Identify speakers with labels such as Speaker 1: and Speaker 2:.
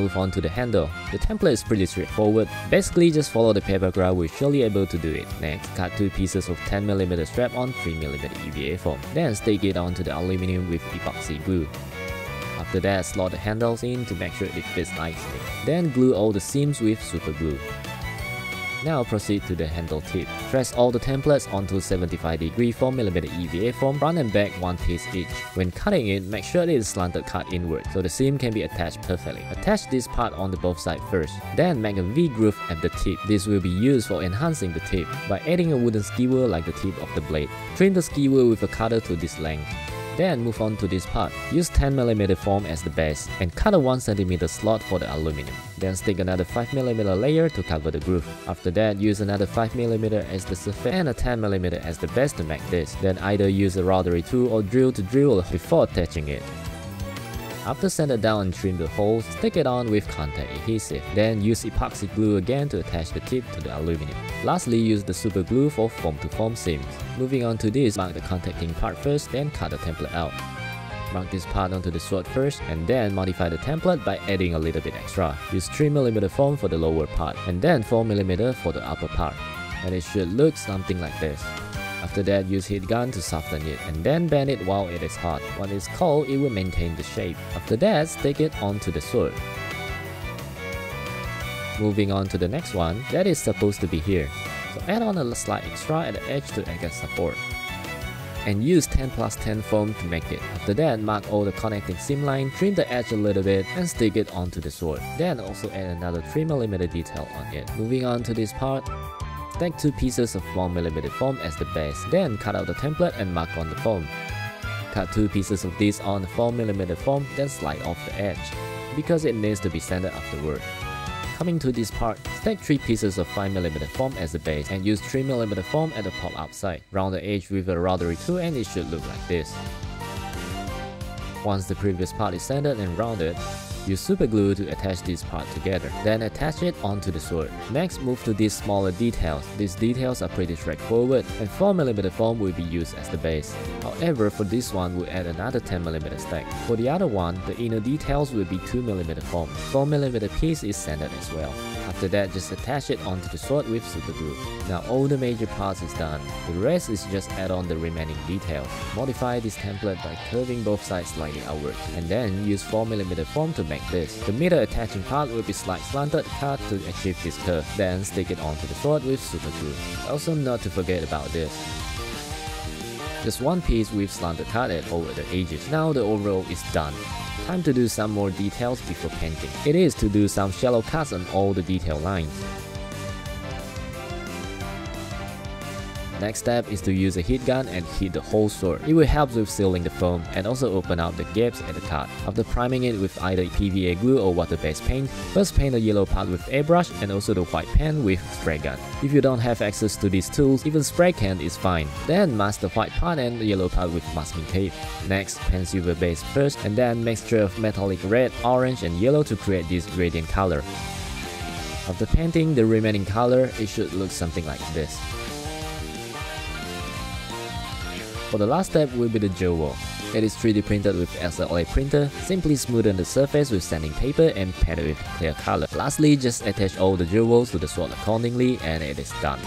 Speaker 1: move on to the handle. The template is pretty straightforward. Basically, just follow the paper graph, we're surely able to do it. Next, cut 2 pieces of 10mm strap on 3mm EVA foam. Then stick it onto the aluminum with epoxy glue. After that, slot the handles in to make sure it fits nicely. Then glue all the seams with super glue. Now proceed to the handle tip. Press all the templates onto 75° 4mm EVA foam, front and back 1 piece each. When cutting it, make sure it is slanted cut inward so the seam can be attached perfectly. Attach this part on the both sides first. Then make a V groove at the tip. This will be used for enhancing the tip by adding a wooden skewer like the tip of the blade. Trim the skewer with a cutter to this length. Then move on to this part. Use 10mm foam as the base and cut a 1cm slot for the aluminum. Then stick another 5mm layer to cover the groove. After that, use another 5mm as the surface and a 10mm as the base to make this. Then either use a rotary tool or drill to drill before attaching it. After sand it down and trim the holes, stick it on with contact adhesive. Then use epoxy glue again to attach the tip to the aluminum. Lastly, use the super glue for foam-to-foam seams. Moving on to this, mark the contacting part first, then cut the template out. Mark this part onto the sword first, and then modify the template by adding a little bit extra. Use 3mm foam for the lower part, and then 4mm for the upper part. And it should look something like this. After that, use heat gun to soften it and then bend it while it is hot. When it's cold, it will maintain the shape. After that, stick it onto the sword. Moving on to the next one, that is supposed to be here. So add on a slight extra at the edge to act as support. And use 10+10 foam to make it. After that, mark all the connecting seam line, trim the edge a little bit and stick it onto the sword. Then also add another 3mm detail on it. Moving on to this part, stack 2 pieces of 1mm foam as the base, then cut out the template and mark on the foam. Cut 2 pieces of this on the 4mm foam, then slide off the edge, because it needs to be sanded afterward. Coming to this part, stack 3 pieces of 5mm foam as the base and use 3mm foam at the pop outside. Round the edge with a rotary tool and it should look like this. Once the previous part is sanded and rounded, use super glue to attach this part together, then attach it onto the sword. Next, move to these smaller details. These details are pretty straightforward, and 4mm foam will be used as the base. However, for this one, we'll add another 10mm stack. For the other one, the inner details will be 2mm foam. 4mm piece is sanded as well. After that, just attach it onto the sword with super glue. Now all the major parts is done. The rest is just add on the remaining details. Modify this template by curving both sides slightly outward, and then use 4mm foam to make this. The middle attaching part will be slightly slanted cut to achieve this curve. Then stick it onto the sword with super glue. Also not to forget about this. Just one piece with slanted cut at over the edges. Now the overall is done. Time to do some more details before painting. It is to do some shallow cuts on all the detail lines. Next step is to use a heat gun and heat the whole sword. It will help with sealing the foam and also open up the gaps at the cut. After priming it with either PVA glue or water-based paint, first paint the yellow part with airbrush and also the white paint with spray gun. If you don't have access to these tools, even spray can is fine. Then mask the white part and the yellow part with masking tape. Next, paint silver base first and then mixture of metallic red, orange and yellow to create this gradient color. After painting the remaining color, it should look something like this. For the last step will be the gel wall. It is 3D printed with SLA printer. Simply smoothen the surface with sanding paper and paint it with clear color. Lastly, just attach all the gel walls to the sword accordingly and it is done.